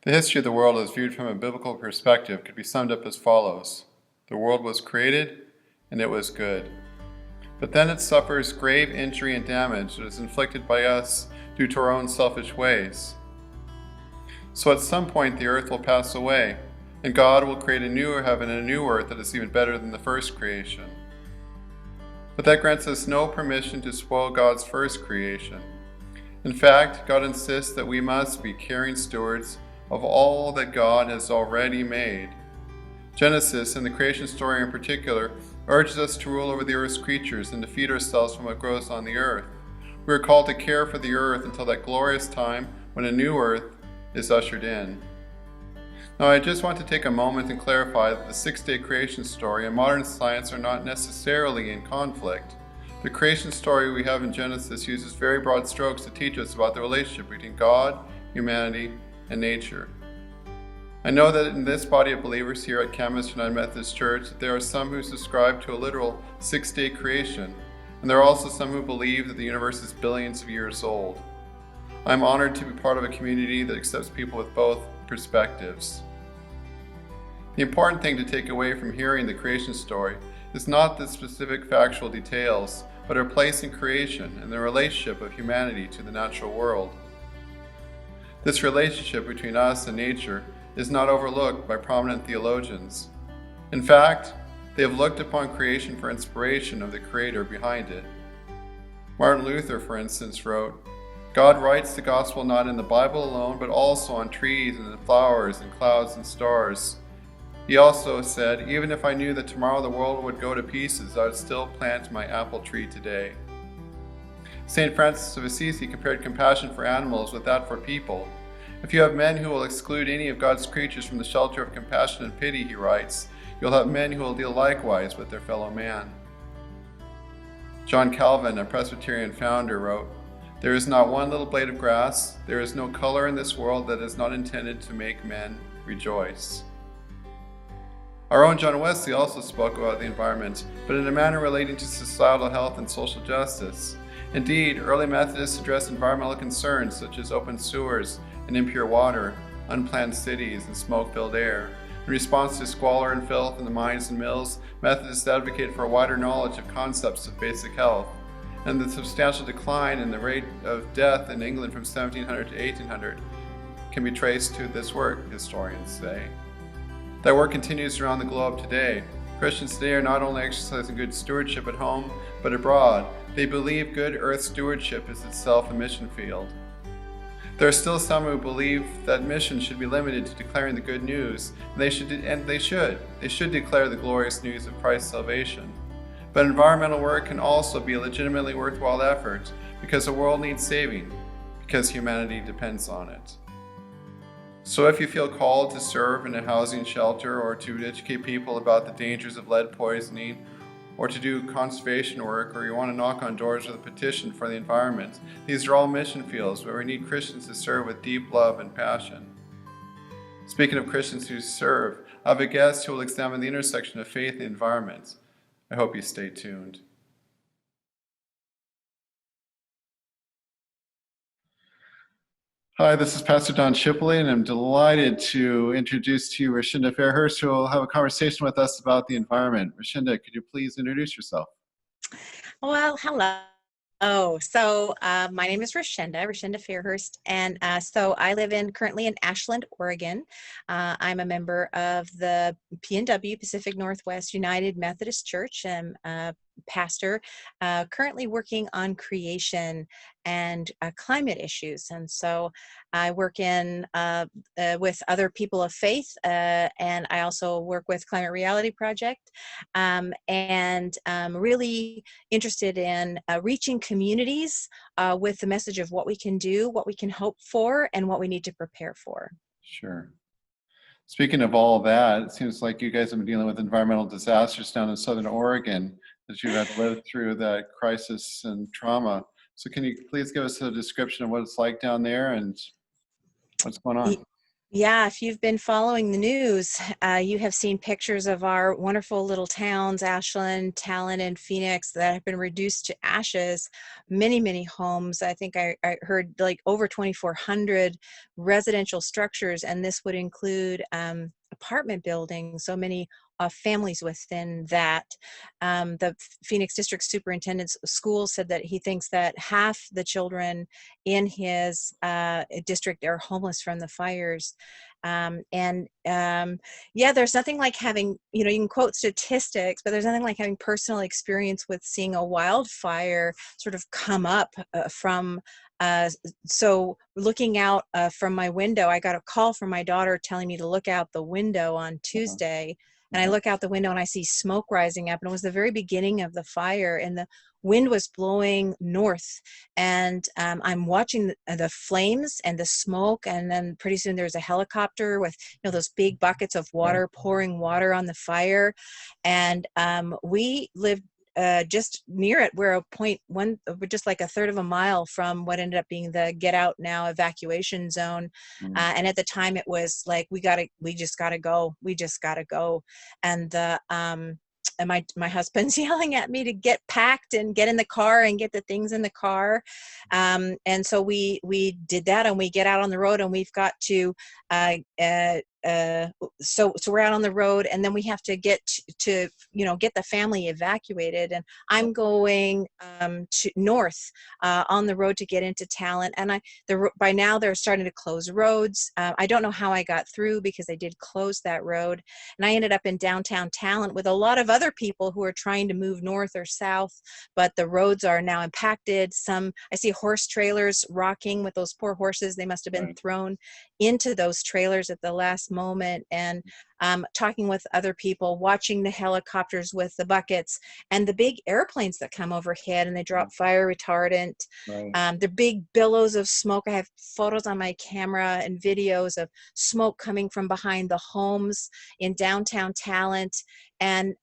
The history of the world as viewed from a biblical perspective could be summed up as follows. The world was created, and it was good. But then it suffers grave injury and damage that is inflicted by us due to our own selfish ways. So at some point the earth will pass away, and God will create a new heaven and a new earth that is even better than the first creation. But that grants us no permission to spoil God's first creation. In fact, God insists that we must be caring stewards of all that God has already made. Genesis, and the creation story in particular, urges us to rule over the earth's creatures and to feed ourselves from what grows on the earth. We are called to care for the earth until that glorious time when a new earth is ushered in. Now, I just want to take a moment and clarify that the six-day creation story and modern science are not necessarily in conflict. The creation story we have in Genesis uses very broad strokes to teach us about the relationship between God, humanity, and nature. I know that in this body of believers here at CamasUMC Methodist Church, there are some who subscribe to a literal six-day creation, and there are also some who believe that the universe is billions of years old. I'm honored to be part of a community that accepts people with both perspectives. The important thing to take away from hearing the creation story is not the specific factual details, but our place in creation and the relationship of humanity to the natural world. This relationship between us and nature is not overlooked by prominent theologians. In fact, they have looked upon creation for inspiration of the Creator behind it. Martin Luther, for instance, wrote, "God writes the gospel not in the Bible alone, but also on trees and in flowers and clouds and stars." He also said, "Even if I knew that tomorrow the world would go to pieces, I would still plant my apple tree today." St. Francis of Assisi compared compassion for animals with that for people. "If you have men who will exclude any of God's creatures from the shelter of compassion and pity," he writes, "you'll have men who will deal likewise with their fellow man." John Calvin, a Presbyterian founder, wrote, "There is not one little blade of grass, there is no color in this world that is not intended to make men rejoice." Our own John Wesley also spoke about the environment, but in a manner relating to societal health and social justice. Indeed, early Methodists addressed environmental concerns such as open sewers and impure water, unplanned cities, and smoke-filled air. In response to squalor and filth in the mines and mills, Methodists advocated for a wider knowledge of concepts of basic health. And the substantial decline in the rate of death in England from 1700 to 1800 can be traced to this work, historians say. That work continues around the globe today. Christians today are not only exercising good stewardship at home, but abroad. They believe good earth stewardship is itself a mission field. There are still some who believe that mission should be limited to declaring the good news, and they should declare the glorious news of Christ's salvation. But environmental work can also be a legitimately worthwhile effort, because the world needs saving, because humanity depends on it. So if you feel called to serve in a housing shelter, or to educate people about the dangers of lead poisoning, or to do conservation work, or you want to knock on doors with a petition for the environment, these are all mission fields where we need Christians to serve with deep love and passion. Speaking of Christians who serve, I have a guest who will examine the intersection of faith and environment. I hope you stay tuned. Hi, this is Pastor Don Shipley, and I'm delighted to introduce to you Richenda Fairhurst, who will have a conversation with us about the environment. Richenda, could you please introduce yourself? Well, hello. My name is Richenda Fairhurst, and so I live currently in Ashland, Oregon. I'm a member of the PNW, Pacific Northwest United Methodist Church, and pastor, currently working on creation and climate issues. And so I work with other people of faith, and I also work with Climate Reality Project, and really interested in reaching communities with the message of what we can do, what we can hope for, and what we need to prepare for. Sure. Speaking of all that, it seems like you guys have been dealing with environmental disasters down in Southern Oregon, that you've had to live through that crisis and trauma. So can you please give us a description of what it's like down there and what's going on? Yeah, if you've been following the news, you have seen pictures of our wonderful little towns, Ashland, Talon, and Phoenix, that have been reduced to ashes. Many, many homes. I think I heard like over 2,400 residential structures, and this would include apartment buildings, so many families within that. The Phoenix District Superintendent's school said that he thinks that half the children in his district are homeless from the fires. Yeah, there's nothing like having, you know, you can quote statistics, but there's nothing like having personal experience with seeing a wildfire sort of come up from uh, so looking out from my window, I got a call from my daughter telling me to look out the window on Uh-huh. Tuesday. And I Uh-huh. look out the window and I see smoke rising up, and it was the very beginning of the fire, and the wind was blowing north. And I'm watching the flames and the smoke, and then pretty soon there's a helicopter with, you know, those big buckets of Right. water pouring water on the fire. And we lived just near it. We're a point one, we're just like a third of a mile from what ended up being the get out now evacuation zone. Mm. And at the time it was like, we just gotta go, we just gotta go. And the and my husband's yelling at me to get packed and get in the car and get the things in the car. And so we did that, and we get out on the road, and we've got to uh, uh, so we're out on the road, and then we have to get to, you know, get the family evacuated. And I'm going to north on the road to get into Talent. And by now they're starting to close roads. I don't know how I got through, because they did close that road, and I ended up in downtown Talent with a lot of other people who are trying to move north or south, but the roads are now impacted. Some, I see horse trailers rocking with those poor horses. They must have been Right. thrown into those trailers at the last moment. And talking with other people, watching the helicopters with the buckets and the big airplanes that come overhead, and they drop fire retardant. Right. The big billows of smoke. I have photos on my camera and videos of smoke coming from behind the homes in downtown Talent. And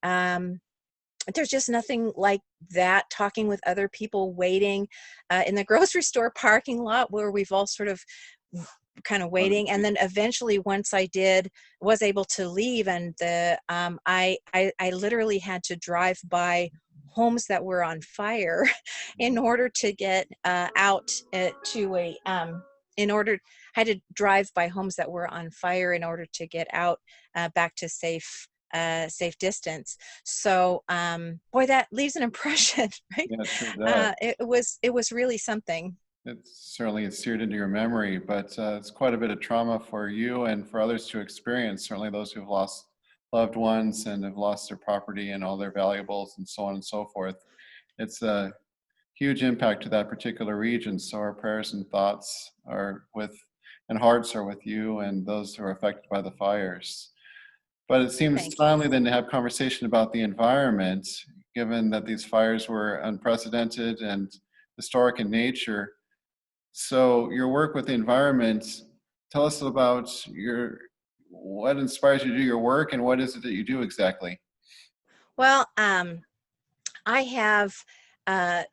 there's just nothing like that. Talking with other people, waiting in the grocery store parking lot, where we've all sort of kind of waiting. And then eventually, once I was able to leave, and I literally had to drive by homes that were on fire in order to get out to a in order I had to drive by homes that were on fire in order to get out back to safe distance. So boy, that leaves an impression, right? Yeah, it sure does. It was really something. It's certainly seared into your memory, but it's quite a bit of trauma for you and for others to experience. Certainly, those who've lost loved ones and have lost their property and all their valuables and so on and so forth. It's a huge impact to that particular region. So our prayers and thoughts are with, and hearts are with you and those who are affected by the fires. But it seems Thank you. timely then to have conversation about the environment, given that these fires were unprecedented and historic in nature. So your work with the environment, tell us about what inspires you to do your work and what is it that you do exactly? Well, I have uh,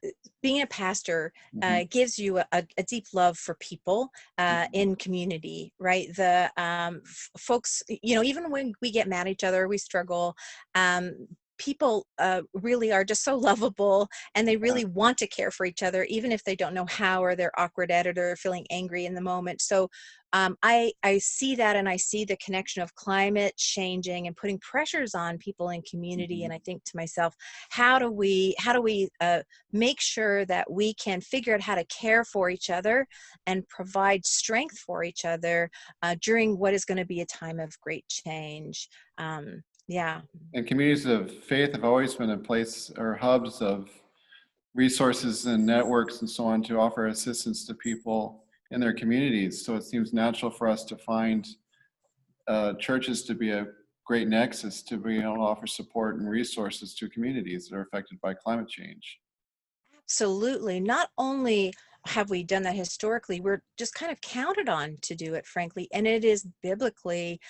being a pastor Mhm. gives you a deep love for people in community, right? The folks, you know, even when we get mad at each other, we struggle. People really are just so lovable, and they Yeah. really want to care for each other, even if they don't know how, or they're awkward at it, or feeling angry in the moment. So I see that, and I see the connection of climate changing and putting pressures on people in community. And Mhm. I think to myself, how do we make sure that we can figure out how to care for each other and provide strength for each other during what is going to be a time of great change. Yeah. And communities of faith have always been a place or hubs of resources and networks and so on to offer assistance to people in their communities. So it seems natural for us to find churches to be a great nexus to be able to offer support and resources to communities that are affected by climate change. Absolutely. Not only have we done that historically. We're just kind of counted on to do it, frankly. And it is biblically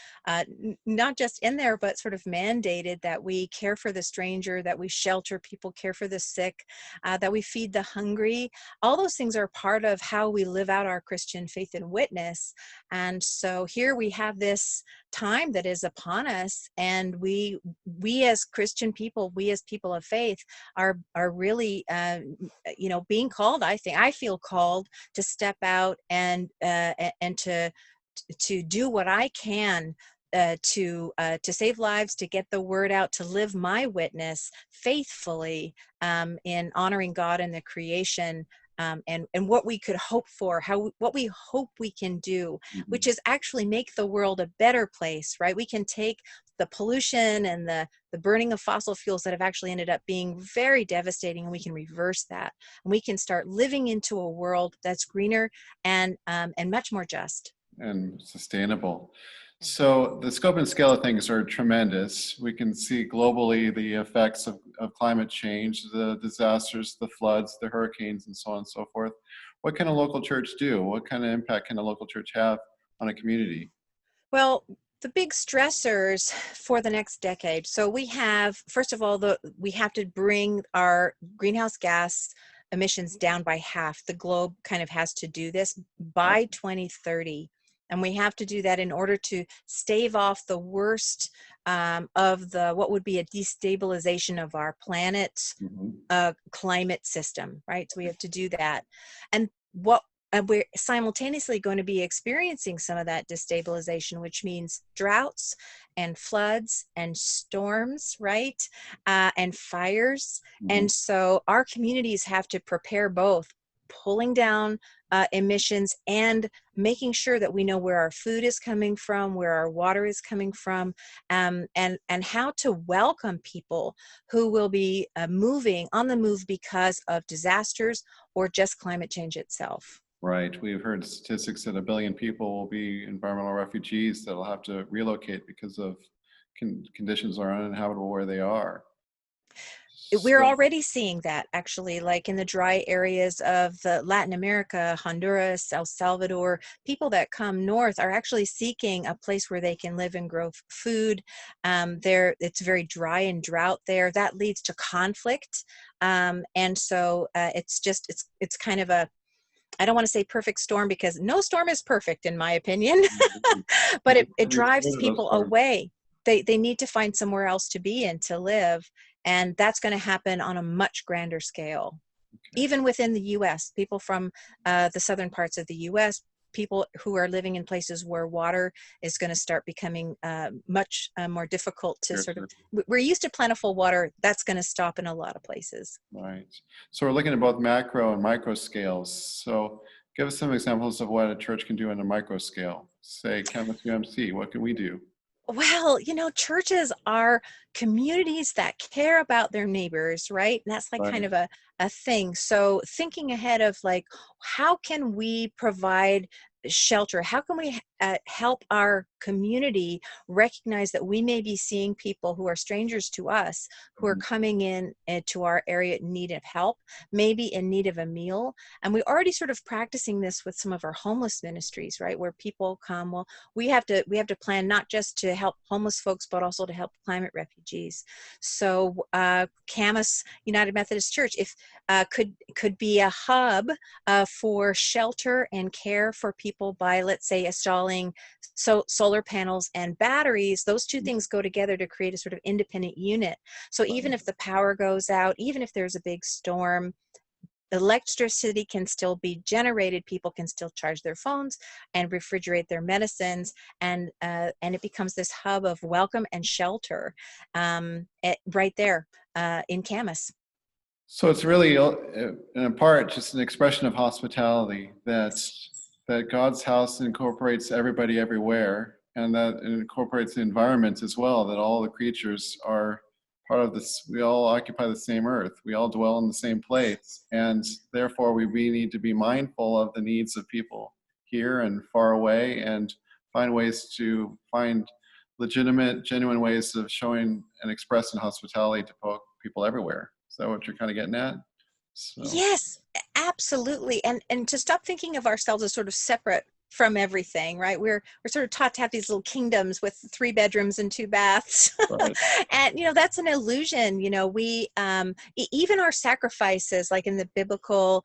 not just in there, but sort of mandated that we care for the stranger, that we shelter people, care for the sick, that we feed the hungry. All those things are part of how we live out our Christian faith and witness. And so here we have this time that is upon us, and we as Christian people, we as people of faith are really being called. I feel called to step out and to do what I can to save lives, to get the word out, to live my witness faithfully in honoring God and the creation. And what we could hope for, what we hope we can do, which is actually make the world a better place, right? We can take the pollution and the burning of fossil fuels that have actually ended up being very devastating, and we can reverse that. And we can start living into a world that's greener and much more just. And sustainable. So the scope and scale of things are tremendous. We can see globally the effects of climate change, the disasters, the floods, the hurricanes, and so on and so forth. What can a local church do? What kind of impact can a local church have on a community? Well, the big stressors for the next decade. So we have, first of all, we have to bring our greenhouse gas emissions down by half. The globe kind of has to do this by 2030. And we have to do that in order to stave off the worst of what would be a destabilization of our planet's climate system, right? So we have to do that. And we're simultaneously going to be experiencing some of that destabilization, which means droughts and floods and storms, right? And fires. And so our communities have to prepare both, pulling down emissions and making sure that we know where our food is coming from, where our water is coming from, and how to welcome people who will be moving on the move because of disasters or just climate change itself. Right. We've heard statistics that 1 billion people will be environmental refugees that will have to relocate because of conditions are uninhabitable where they are. We're already seeing that, actually, like in the dry areas of Latin America, Honduras, El Salvador. People that come north are actually seeking a place where they can live and grow food. It's very dry and drought there. That leads to conflict. And so it's kind of I don't want to say perfect storm, because no storm is perfect in my opinion, but it drives people away. They need to find somewhere else to be and to live. And that's going to happen on a much grander scale. Okay. Even within the U.S., people from the southern parts of the U.S., people who are living in places where water is going to start becoming much more difficult to we're used to plentiful water. That's going to stop in a lot of places. Right. So we're looking at both macro and micro scales. So give us some examples of what a church can do on a micro scale. Say, CamasUMC, what can we do? Well, churches are communities that care about their neighbors, right? And that's like kind of a thing. So thinking ahead of like, how can we provide shelter? How can we help our community recognize that we may be seeing people who are strangers to us, who are coming in to our area in need of help, maybe in need of a meal. And we're already sort of practicing this with some of our homeless ministries, right? Where people come, well, we have to plan not just to help homeless folks, but also to help climate refugees. So Camas United Methodist Church, if could be a hub for shelter and care for people by, let's say, installing solar panels and batteries. Those two things go together to create a sort of independent unit. So even if the power goes out, even if there's a big storm, electricity can still be generated. People can still charge their phones and refrigerate their medicines, and it becomes this hub of welcome and shelter right there in Camas. So it's really, in part, just an expression of hospitality, that God's house incorporates everybody everywhere, and that it incorporates the environment as well, that all the creatures are part of this. We all occupy the same earth. We all dwell in the same place. And therefore, we need to be mindful of the needs of people here and far away, and find ways to find legitimate, genuine ways of showing and expressing hospitality to people everywhere. Is that what you're kind of getting at? So. Yes, Absolutely. And to stop thinking of ourselves as sort of separate from everything, right? We're sort of taught to have these little kingdoms with 3 bedrooms and 2 baths. Right. And that's an illusion. We even our sacrifices, like in the biblical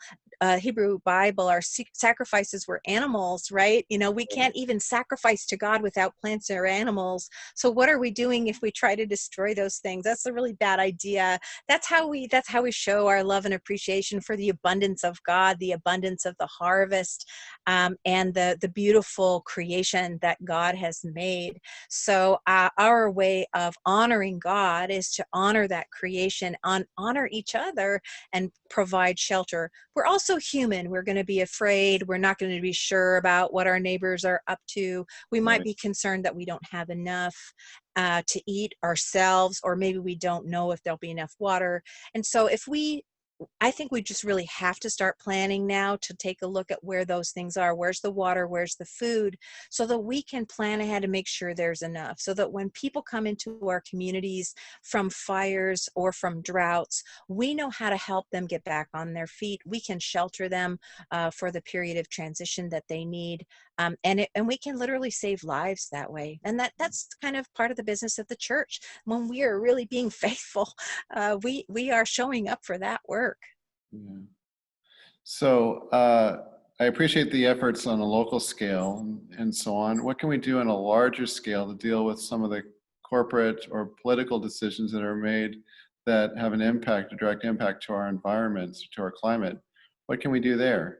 Hebrew Bible, our sacrifices were animals, right? We can't even sacrifice to God without plants or animals. So what are we doing if we try to destroy those things? That's a really bad idea. That's how we show our love and appreciation for the abundance of God, the abundance of the harvest, and the beautiful creation that God has made. So our way of honoring God is to honor that creation, honor each other, and provide shelter. We're also human. We're going to be afraid. We're not going to be sure about what our neighbors are up to. We might Right. be concerned that we don't have enough to eat ourselves, or maybe we don't know if there'll be enough water. And so I think we just really have to start planning now to take a look at where those things are. Where's the water? Where's the food? So that we can plan ahead and make sure there's enough. So that when people come into our communities from fires or from droughts, we know how to help them get back on their feet. We can shelter them for the period of transition that they need. And we can literally save lives that way. And that's kind of part of the business of the church. When we are really being faithful, we are showing up for that work. Yeah. So I appreciate the efforts on a local scale and so on. What can we do on a larger scale to deal with some of the corporate or political decisions that are made that have an impact, a direct impact to our environments, to our climate? What can we do there?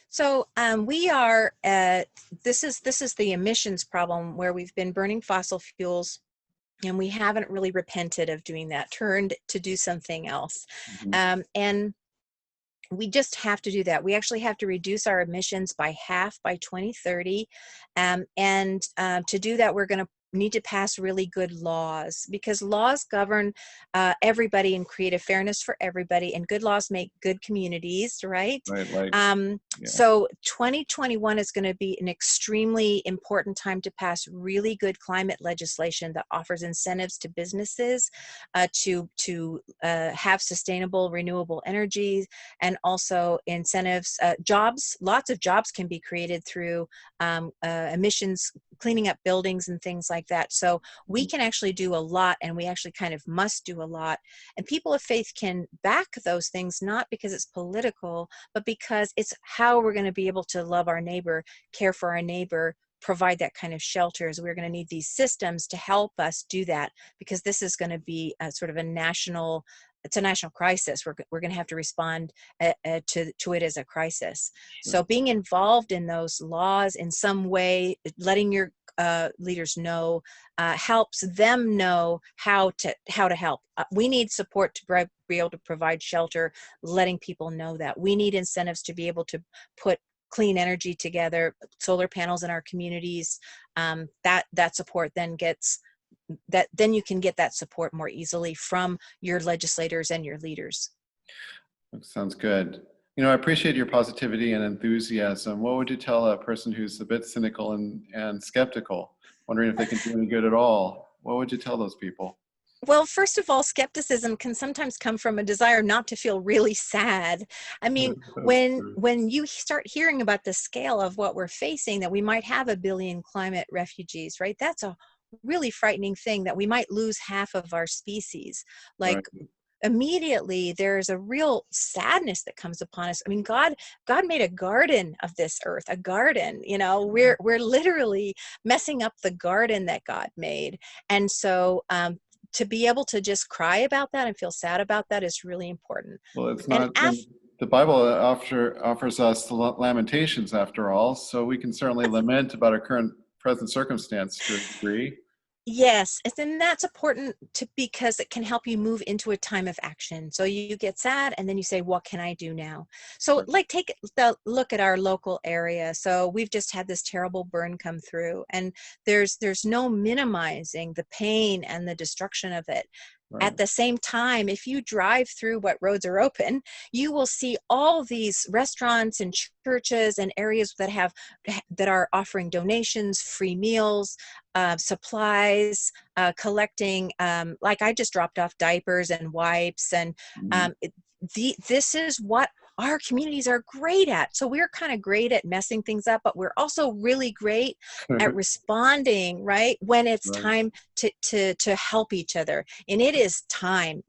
So we are. This is the emissions problem, where we've been burning fossil fuels, and we haven't really repented of doing that. Turned to do something else, Mhm. and we just have to do that. We actually have to reduce our emissions by half by 2030. And to do that, we're going to need to pass really good laws, because laws govern everybody and create a fairness for everybody. And good laws make good communities, right? Right, like, yeah, So 2021 is going to be an extremely important time to pass really good climate legislation that offers incentives to businesses to have sustainable, renewable energy, and also incentives, jobs. Lots of jobs can be created through emissions, cleaning up buildings and things like that. So we mhm, can actually do a lot, and we actually kind of must do a lot. And people of faith can back those things, not because it's political, but because it's how we're going to be able to love our neighbor, care for our neighbor, provide that kind of shelters. We're going to need these systems to help us do that, because this is going to be a sort of a national crisis. We're going to have to respond to it as a crisis. sure. So being involved in those laws in some way, letting your leaders know, helps them know how to help. We need support to be able to provide shelter, letting people know that. We need incentives to be able to put clean energy together, solar panels in our communities. That support then you can get that support more easily from your legislators and your leaders. That sounds good. I appreciate your positivity and enthusiasm. What would you tell a person who's a bit cynical and skeptical, wondering if they can do any good at all? What would you tell those people? Well, first of all, skepticism can sometimes come from a desire not to feel really sad. I mean, That's when true. when you start hearing about the scale of what we're facing, that we might have 1 billion climate refugees, right? That's a really frightening thing, that we might lose half of our species. Right. Like, immediately there's a real sadness that comes upon us. I mean, God made a garden of this earth, a garden. We're literally messing up the garden that God made. And so to be able to just cry about that and feel sad about that is really important. Well, it's And not, the Bible offers us the lamentations after all, so we can certainly lament about our present circumstance to a degree. yes, and that's important because it can help you move into a time of action. So you get sad, and then you say, what can I do now? So, Right. like, take the look at our local area. So we've just had this terrible burn come through, and there's no minimizing the pain and the destruction of it. Right. At the same time, if you drive through what roads are open, you will see all these restaurants and churches and areas that are offering donations, free meals, supplies, collecting. Like, I just dropped off diapers and wipes, and Mhm. this is what our communities are great at. So we're kind of great at messing things up, but we're also really great at responding, right, when it's Right. time to help each other. And it is time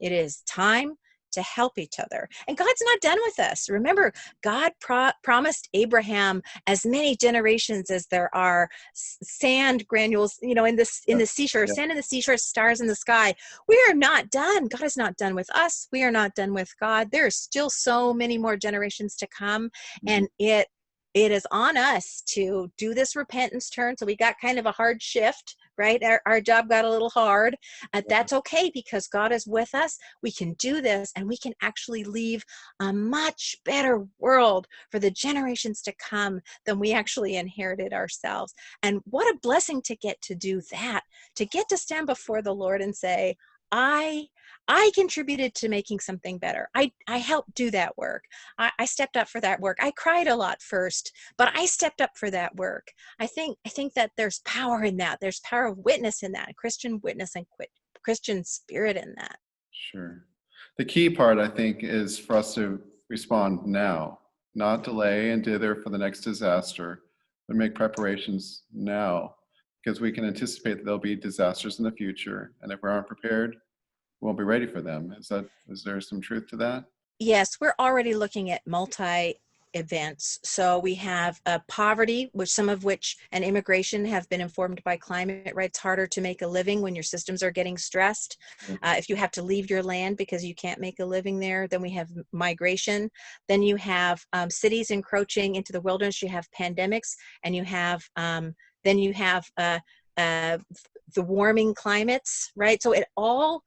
to help each other. And God's not done with us. Remember, God promised Abraham as many generations as there are sand granules, in the seashore, Yeah. sand in the seashore, stars in the sky. We are not done. God is not done with us. We are not done with God. There are still so many more generations to come, and it is on us to do this repentance turn. So we got kind of a hard shift, right? Our job got a little hard. That's okay, because God is with us. We can do this, and we can actually leave a much better world for the generations to come than we actually inherited ourselves. And what a blessing to get to do that, to get to stand before the Lord and say, I contributed to making something better. I helped do that work. I stepped up for that work. I cried a lot first, but I stepped up for that work. I think that there's power in that. There's power of witness in that, Christian witness and Christian spirit in that. Sure. The key part, I think, is for us to respond now, not delay and dither for the next disaster, but make preparations now, because we can anticipate that there'll be disasters in the future. And if we aren't prepared, we won't be ready for them. Is there some truth to that? Yes, we're already looking at multi events. So we have poverty, some of which and immigration have been informed by climate, right? It's harder to make a living when your systems are getting stressed. If you have to leave your land because you can't make a living there, then we have migration. Then you have cities encroaching into the wilderness. You have pandemics, and you have the warming climates, right? So it all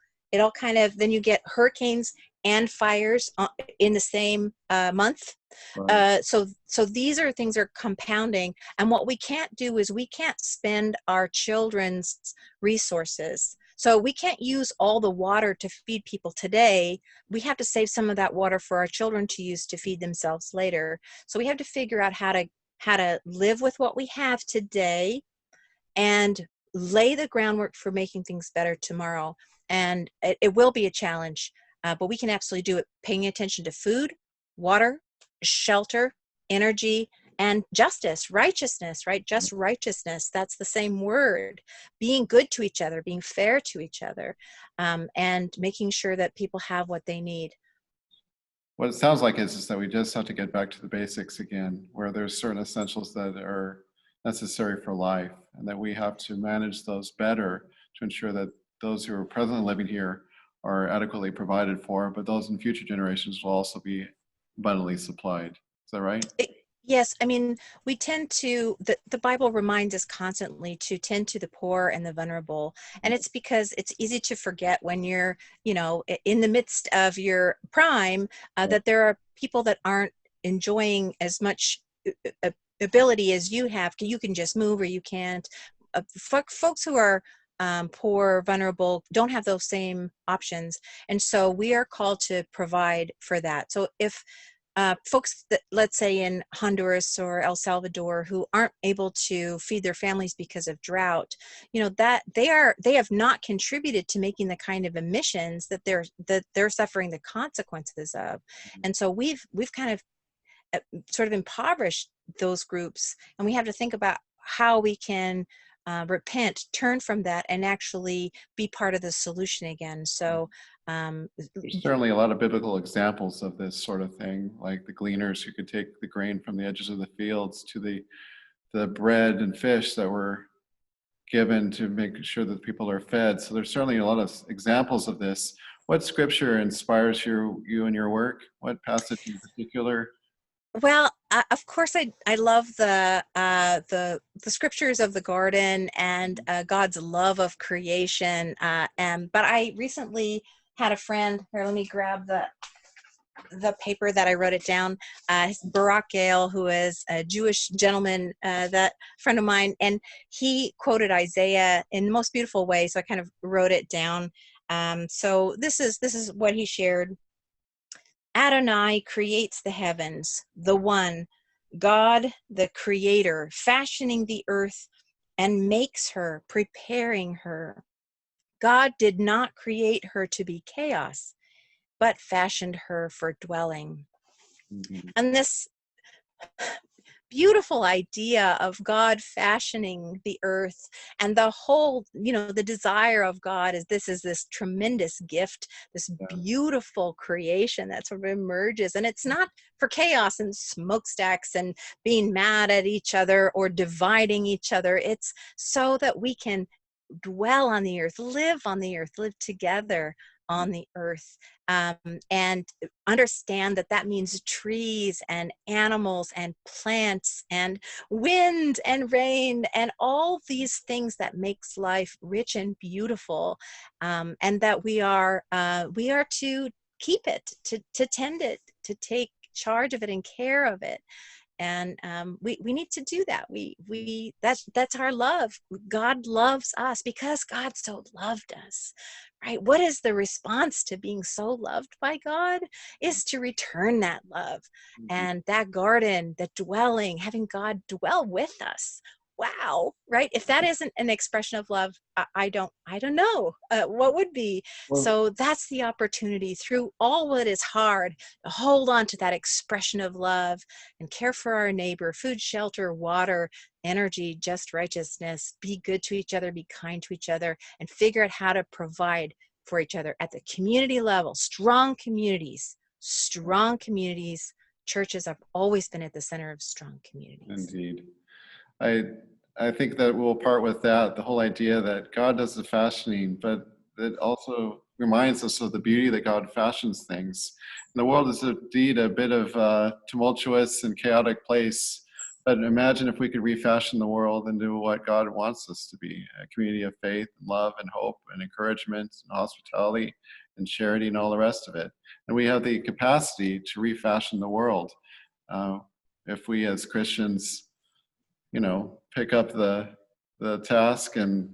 kind of, then you get hurricanes and fires in the same month. Right. So these are things are compounding. And what we can't do is we can't spend our children's resources. So we can't use all the water to feed people today. We have to save some of that water for our children to use to feed themselves later. So we have to figure out how to live with what we have today and lay the groundwork for making things better tomorrow. And it will be a challenge, but we can absolutely do it paying attention to food, water, shelter, energy, and justice, righteousness, right? Just righteousness. That's the same word. Being good to each other, being fair to each other, and making sure that people have what they need. What it sounds like is that we just have to get back to the basics again, where there's certain essentials that are necessary for life, and that we have to manage those better to ensure that those who are presently living here are adequately provided for, but those in future generations will also be abundantly supplied. Is that right? Yes, I mean, we tend to, the Bible reminds us constantly to tend to the poor and the vulnerable. And it's because it's easy to forget when you're, in the midst of your prime, that there are people that aren't enjoying as much ability as you have. You can just move, or you can't. Folks who are poor, vulnerable, don't have those same options. And so we are called to provide for that. So if folks that, let's say in Honduras or El Salvador, who aren't able to feed their families because of drought, that they have not contributed to making the kind of emissions that they're suffering the consequences of. And so we've kind of sort of impoverished those groups, and we have to think about how we can repent, turn from that, and actually be part of the solution again. So There's certainly a lot of biblical examples of this sort of thing, like the gleaners who could take the grain from the edges of the fields to the bread and fish that were given to make sure that people are fed. So there's certainly a lot of examples of this. What scripture inspires you in your work? What passage in particular? Well, of course, I love the scriptures of the garden and God's love of creation. But I recently had a friend here. Let me grab the paper that I wrote it down. Barak Gale, who is a Jewish gentleman, that friend of mine, and he quoted Isaiah in the most beautiful way. So I kind of wrote it down. So this is what he shared. Adonai creates the heavens, the one, God, the creator, fashioning the earth and makes her, preparing her. God did not create her to be chaos, but fashioned her for dwelling. Mhm. And this beautiful idea of God fashioning the earth, and the whole, the desire of God is this tremendous gift, this Yeah. beautiful creation that sort of emerges. And it's not for chaos and smokestacks and being mad at each other or dividing each other. It's so that we can dwell on the earth, live together on the earth, um, and understand that that means trees and animals and plants and wind and rain and all these things that makes life rich and beautiful, and that we are to keep it, to tend it, to take charge of it and care of it. And we need to do that. That's our love. God loves us because God so loved us, right? What is the response to being so loved by God? Is to return that love. Mhm. And that garden, that dwelling, having God dwell with us. Wow, right? If that isn't an expression of love, I don't know what would be. Well, So that's the opportunity through all what is hard to hold on to that expression of love and care for our neighbor, food, shelter, water, energy, just righteousness, be good to each other, be kind to each other, and figure out how to provide for each other at the community level. Strong communities. Churches have always been at the center of strong communities. indeed. I I think that we'll part with that, the whole idea that God does the fashioning, but it also reminds us of the beauty that God fashions things. And the world is indeed a bit of a tumultuous and chaotic place, but imagine if we could refashion the world into what God wants us to be, a community of faith and love and hope and encouragement and hospitality and charity and all the rest of it. And we have the capacity to refashion the world. Uh, if we as Christians, pick up the task and,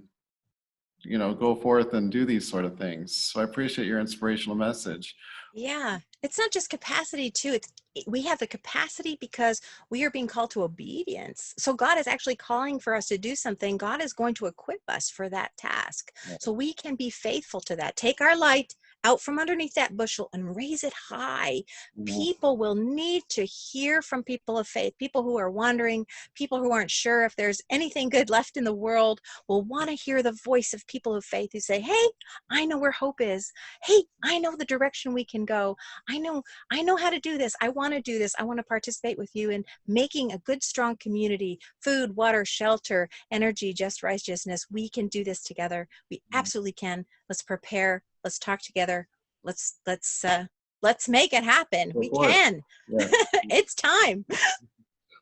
go forth and do these sort of things. So I appreciate your inspirational message. Yeah, it's not just capacity too. We have the capacity because we are being called to obedience. So God is actually calling for us to do something. God is going to equip us for that task. So we can be faithful to that. Take our light out from underneath that bushel and raise it high. Mhm. People will need to hear from people of faith, people who are wondering, people who aren't sure if there's anything good left in the world will want to hear the voice of people of faith who say, hey, I know where hope is. Hey, I know the direction we can go. I know how to do this. I want to do this. I want to participate with you in making a good, strong community, food, water, shelter, energy, just righteousness. We can do this together. We absolutely can. Let's prepare. Let's talk together. Let's make it happen. Go We for it. can. Yeah. It's time.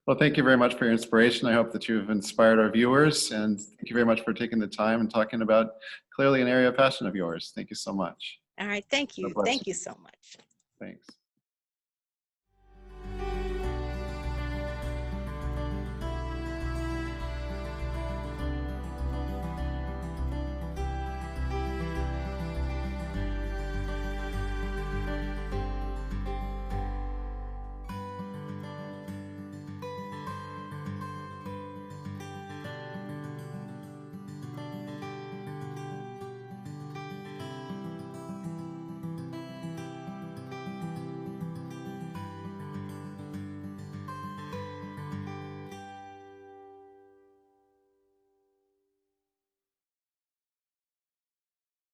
Well, thank you very much for your inspiration. I hope that you've inspired our viewers, and thank you very much for taking the time and talking about clearly an area of passion of yours. Thank you so much. All right. Thank God you. bless Thank you. you so much. Thanks.